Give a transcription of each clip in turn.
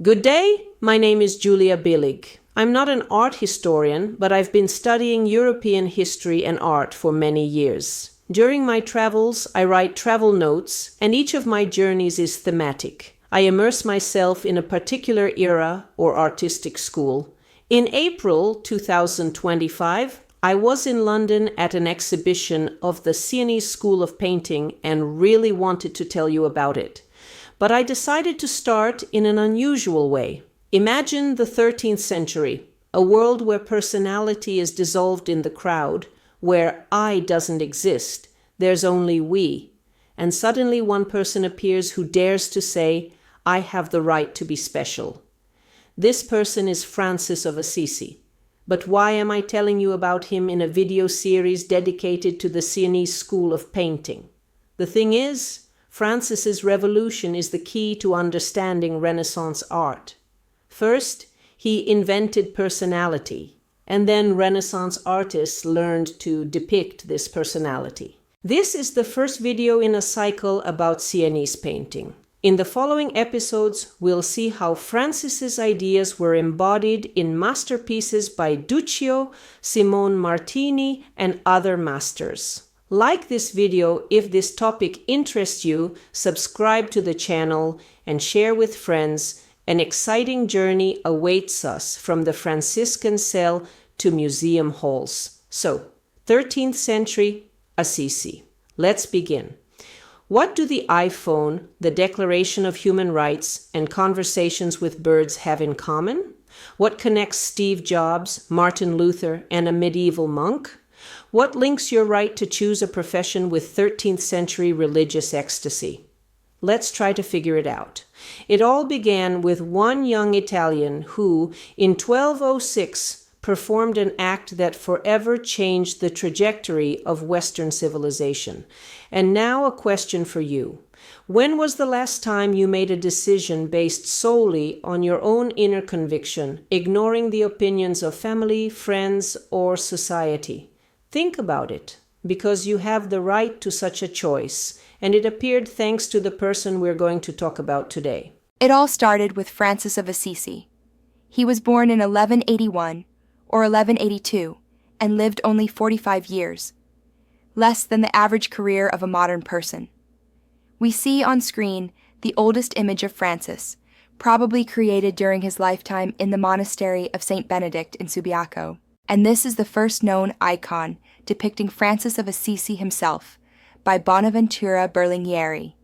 Good day, my name is Julia Billig. I'm not an art historian, but I've been studying European history and art for many years. During my travels, I write travel notes, and each of my journeys is thematic. I immerse myself in a particular era or artistic school. In April 2025, I was in London at an exhibition of the Sienese School of Painting and really wanted to tell you about it. But I decided to start in an unusual way. Imagine the 13th century, a world where personality is dissolved in the crowd, where I doesn't exist, there's only we. And suddenly one person appears who dares to say, I have the right to be special. This person is Francis of Assisi. But why am I telling you about him in a video series dedicated to the Sienese School of Painting? The thing is, Francis's revolution is the key to understanding Renaissance art. First, he invented personality, and then Renaissance artists learned to depict this personality. This is the first video in a cycle about Sienese painting. In the following episodes, we'll see how Francis's ideas were embodied in masterpieces by Duccio, Simone Martini, and other masters. Like this video if this topic interests you, subscribe to the channel and share with friends. An exciting journey awaits us from the Franciscan cell to museum halls. So, 13th century Assisi. Let's begin. What do the iPhone, the Declaration of Human Rights, and Conversations with Birds have in common? What connects Steve Jobs, Martin Luther, and a medieval monk? What links your right to choose a profession with 13th century religious ecstasy? Let's try to figure it out. It all began with one young Italian who, in 1206, performed an act that forever changed the trajectory of Western civilization. And now a question for you. When was the last time you made a decision based solely on your own inner conviction, ignoring the opinions of family, friends, or society? Think about it, because you have the right to such a choice, and it appeared thanks to the person we're going to talk about today. It all started with Francis of Assisi. He was born in 1181 or 1182 and lived only 45 years, less than the average career of a modern person. We see on screen the oldest image of Francis, probably created during his lifetime in the monastery of St. Benedict in Subiaco. And this is the first known icon depicting Francis of Assisi himself by Bonaventura Berlinghieri.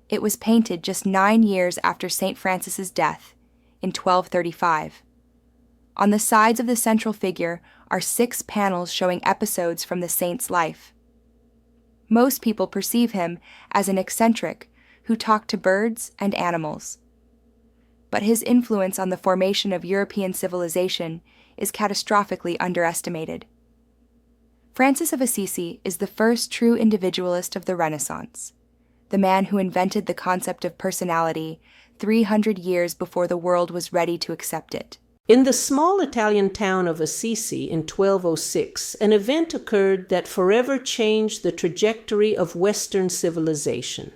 It was painted just 9 years after St. Francis's death in 1235. On the sides of the central figure are 6 panels showing episodes from the saint's life. Most people perceive him as an eccentric who talked to birds and animals. But his influence on the formation of European civilization is catastrophically underestimated. Francis of Assisi is the first true individualist of the Renaissance, the man who invented the concept of personality 300 years before the world was ready to accept it. In the small Italian town of Assisi in 1206, an event occurred that forever changed the trajectory of Western civilization.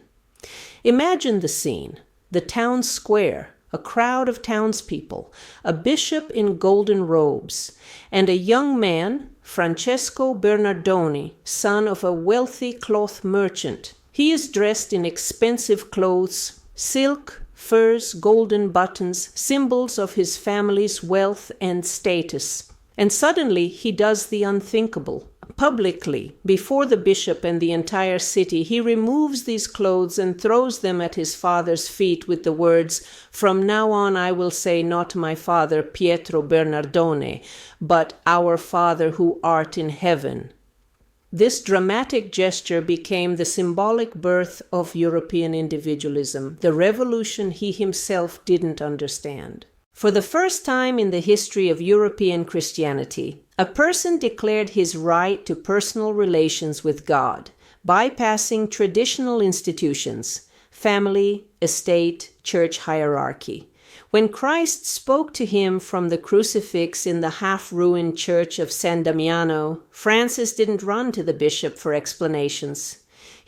Imagine the scene, the town square, a crowd of townspeople, a bishop in golden robes, and a young man, Francesco Bernardoni, son of a wealthy cloth merchant. He is dressed in expensive clothes, silk, furs, golden buttons, symbols of his family's wealth and status. And suddenly he does the unthinkable. Publicly, before the bishop and the entire city, he removes these clothes and throws them at his father's feet with the words, "From now on I will say not my father Pietro Bernardone, but our Father who art in heaven." This dramatic gesture became the symbolic birth of European individualism, the revolution he himself didn't understand. For the first time in the history of European Christianity, a person declared his right to personal relations with God, bypassing traditional institutions, family, estate, church hierarchy. When Christ spoke to him from the crucifix in the half-ruined church of San Damiano, Francis didn't run to the bishop for explanations.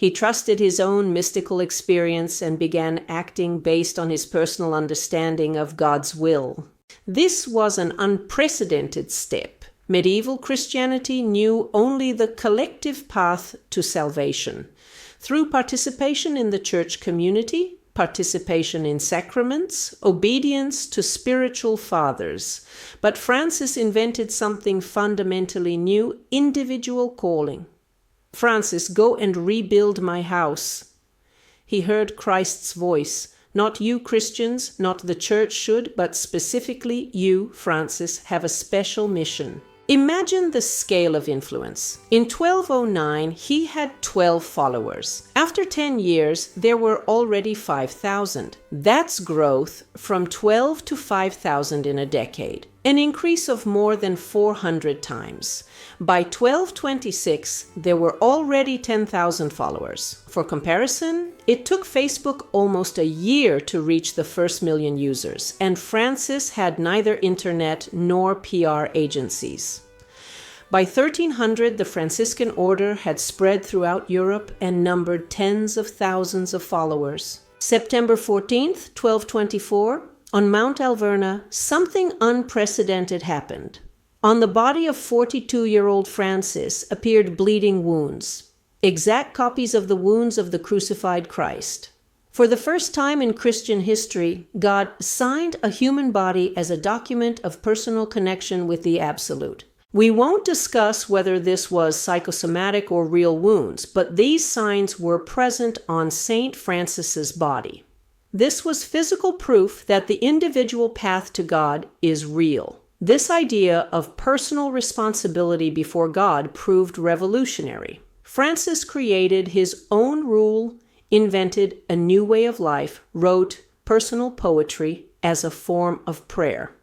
He trusted his own mystical experience and began acting based on his personal understanding of God's will. This was an unprecedented step. Medieval Christianity knew only the collective path to salvation, through participation in the church community, participation in sacraments, obedience to spiritual fathers. But Francis invented something fundamentally new: individual calling. "Francis, go and rebuild my house." He heard Christ's voice. Not you, Christians, not the church should, but specifically you, Francis, have a special mission. Imagine the scale of influence. In 1209, he had 12 followers. After 10 years, there were already 5,000. That's growth from 12 to 5,000 in a decade, an increase of more than 400 times. By 1226, there were already 10,000 followers. For comparison, it took Facebook almost a year to reach the first million users, and Francis had neither internet nor PR agencies. By 1300, the Franciscan order had spread throughout Europe and numbered tens of thousands of followers. September 14th, 1224, on Mount Alverna, something unprecedented happened. On the body of 42-year-old Francis appeared bleeding wounds, exact copies of the wounds of the crucified Christ. For the first time in Christian history, God signed a human body as a document of personal connection with the Absolute. We won't discuss whether this was psychosomatic or real wounds, but these signs were present on Saint Francis's body. This was physical proof that the individual path to God is real. This idea of personal responsibility before God proved revolutionary. Francis created his own rule, invented a new way of life, wrote personal poetry as a form of prayer.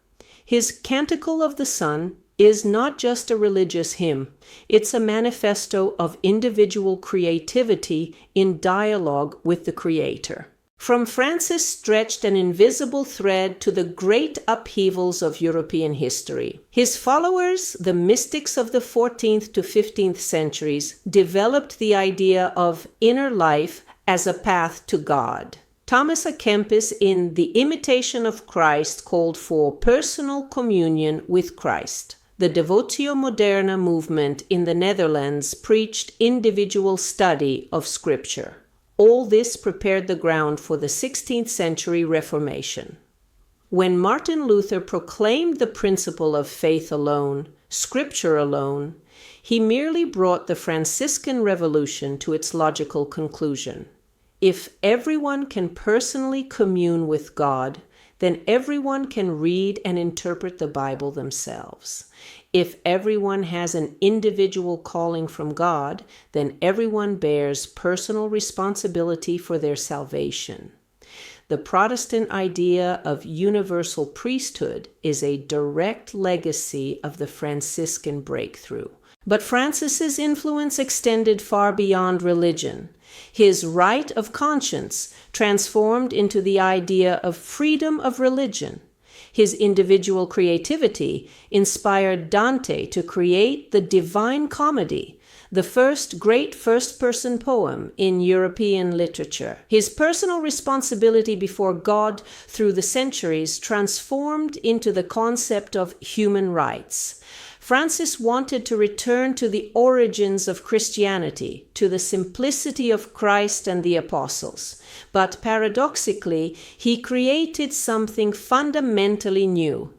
His Canticle of the Sun is not just a religious hymn. It's a manifesto of individual creativity in dialogue with the Creator. From Francis stretched an invisible thread to the great upheavals of European history. His followers, the mystics of the 14th to 15th centuries, developed the idea of inner life as a path to God. Thomas à Kempis, in The Imitation of Christ, called for personal communion with Christ. The Devotio Moderna movement in the Netherlands preached individual study of Scripture. All this prepared the ground for the 16th century Reformation. When Martin Luther proclaimed the principle of faith alone, Scripture alone, he merely brought the Franciscan Revolution to its logical conclusion. If everyone can personally commune with God, then everyone can read and interpret the Bible themselves. If everyone has an individual calling from God, then everyone bears personal responsibility for their salvation. The Protestant idea of universal priesthood is a direct legacy of the Franciscan breakthrough. But Francis's influence extended far beyond religion. His right of conscience transformed into the idea of freedom of religion. His individual creativity inspired Dante to create the Divine Comedy, the first great first-person poem in European literature. His personal responsibility before God through the centuries transformed into the concept of human rights. Francis wanted to return to the origins of Christianity, to the simplicity of Christ and the apostles. But paradoxically, he created something fundamentally new,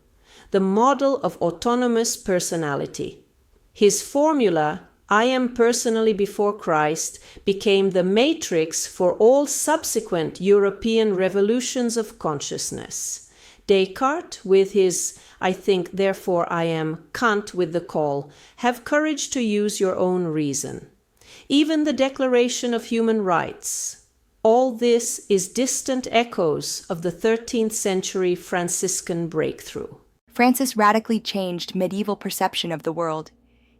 the model of autonomous personality. His formula, "I am personally before Christ," became the matrix for all subsequent European revolutions of consciousness. Descartes, with his "I think, therefore I am," Kant with the call, "Have courage to use your own reason." Even the Declaration of Human Rights. All this is distant echoes of the 13th century Franciscan breakthrough. Francis radically changed medieval perception of the world.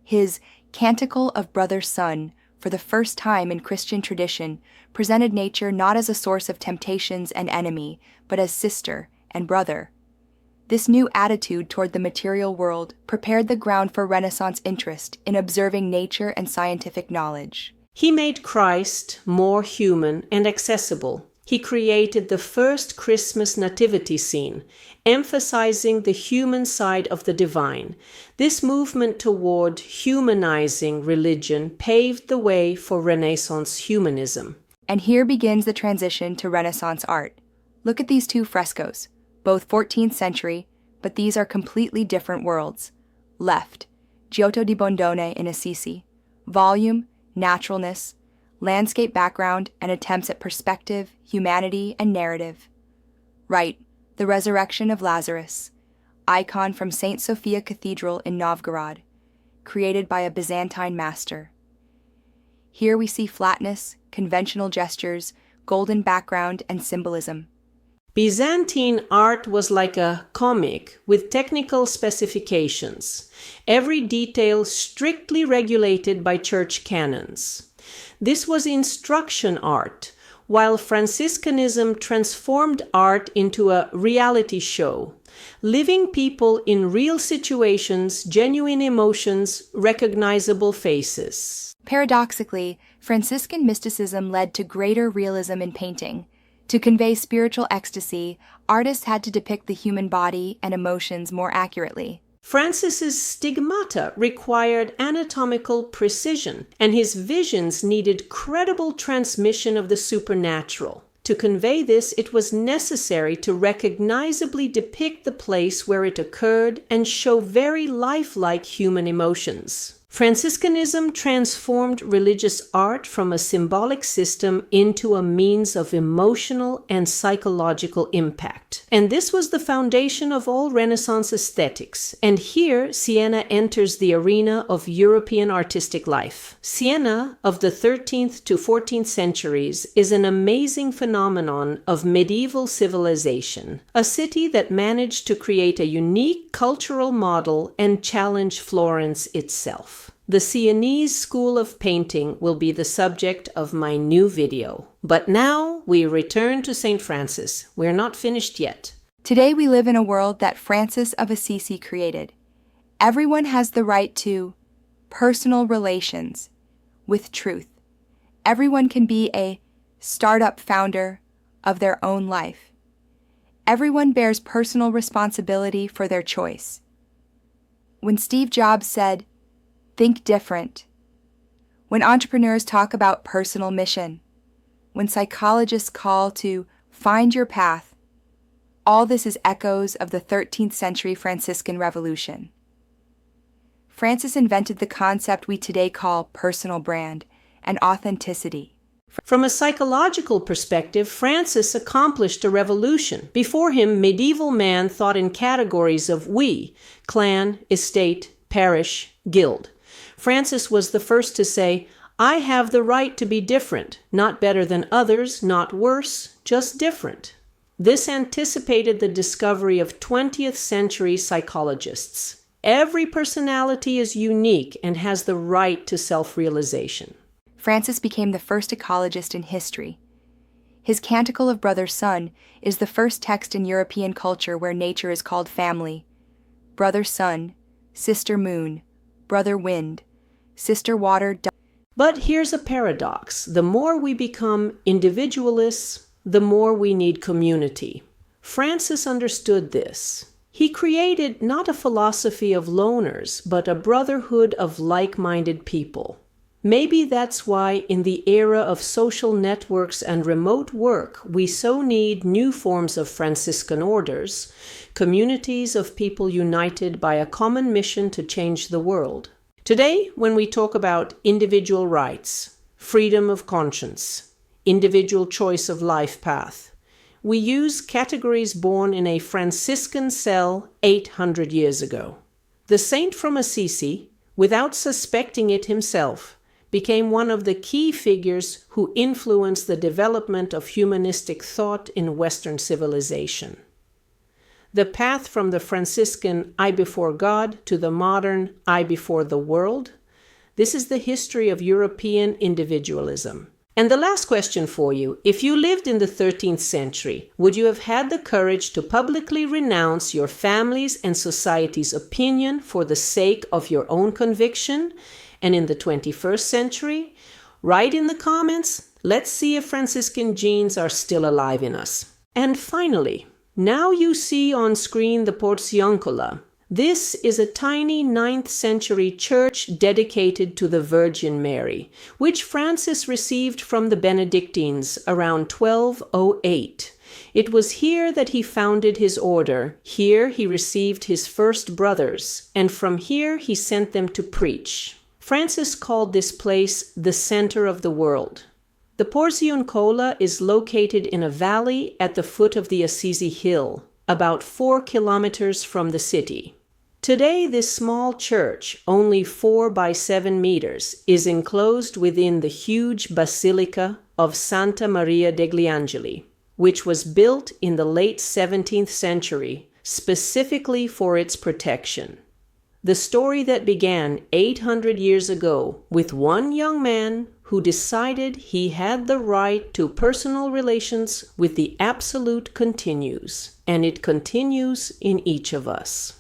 His Canticle of Brother Sun, for the first time in Christian tradition, presented nature not as a source of temptations and enemy, but as sister and brother. This new attitude toward the material world prepared the ground for Renaissance interest in observing nature and scientific knowledge. He made Christ more human and accessible. He created the first Christmas nativity scene, emphasizing the human side of the divine. This movement toward humanizing religion paved the way for Renaissance humanism. And here begins the transition to Renaissance art. Look at these two frescoes, both 14th century, but these are completely different worlds. Left, Giotto di Bondone in Assisi. Volume, naturalness, landscape background, and attempts at perspective, humanity, and narrative. Right, the resurrection of Lazarus, icon from St. Sophia Cathedral in Novgorod, created by a Byzantine master. Here we see flatness, conventional gestures, golden background, and symbolism. Byzantine art was like a comic with technical specifications, every detail strictly regulated by church canons. This was instruction art, while Franciscanism transformed art into a reality show, living people in real situations, genuine emotions, recognizable faces. Paradoxically, Franciscan mysticism led to greater realism in painting. To convey spiritual ecstasy, artists had to depict the human body and emotions more accurately. Francis's stigmata required anatomical precision, and his visions needed credible transmission of the supernatural. To convey this, it was necessary to recognizably depict the place where it occurred and show very lifelike human emotions. Franciscanism transformed religious art from a symbolic system into a means of emotional and psychological impact. And this was the foundation of all Renaissance aesthetics. And here, Siena enters the arena of European artistic life. Siena, of the 13th to 14th centuries, is an amazing phenomenon of medieval civilization, a city that managed to create a unique cultural model and challenge Florence itself. The Sienese school of painting will be the subject of my new video. But now we return to St. Francis. We're not finished yet. Today we live in a world that Francis of Assisi created. Everyone has the right to personal relations with truth. Everyone can be a startup founder of their own life. Everyone bears personal responsibility for their choice. When Steve Jobs said, "Think different," when entrepreneurs talk about personal mission, when psychologists call to find your path, all this is echoes of the 13th century Franciscan Revolution. Francis invented the concept we today call personal brand and authenticity. From a psychological perspective, Francis accomplished a revolution. Before him, medieval man thought in categories of we, clan, estate, parish, guild. Francis was the first to say, I have the right to be different, not better than others, not worse, just different. This anticipated the discovery of 20th century psychologists. Every personality is unique and has the right to self-realization. Francis became the first ecologist in history. His Canticle of Brother Sun is the first text in European culture where nature is called family. Brother Sun, Sister Moon, Brother Wind, Sister Water. But here's a paradox. The more we become individualists, the more we need community. Francis understood this. He created not a philosophy of loners, but a brotherhood of like-minded people. Maybe that's why in the era of social networks and remote work, we so need new forms of Franciscan orders, communities of people united by a common mission to change the world. Today, when we talk about individual rights, freedom of conscience, individual choice of life path, we use categories born in a Franciscan cell 800 years ago. The saint from Assisi, without suspecting it himself, became one of the key figures who influenced the development of humanistic thought in Western civilization. The path from the Franciscan I before God to the modern I before the world, this is the history of European individualism. And the last question for you, if you lived in the 13th century, would you have had the courage to publicly renounce your family's and society's opinion for the sake of your own conviction? And in the 21st century, Write in the comments. Let's see if Franciscan genes are still alive in us. And finally, now you see on screen the Porciuncola. This is a tiny 9th century church dedicated to the Virgin Mary, which Francis received from the Benedictines around 1208. It was here that he founded his order. Here he received his first brothers, and from here he sent them to preach. Francis called this place the center of the world. The Porciuncola is located in a valley at the foot of the Assisi Hill, about 4 kilometers from the city. Today, this small church, only 4 by 7 meters, is enclosed within the huge Basilica of Santa Maria degli Angeli, which was built in the late 17th century, specifically for its protection. The story that began 800 years ago with one young man who decided he had the right to personal relations with the Absolute continues, and it continues in each of us.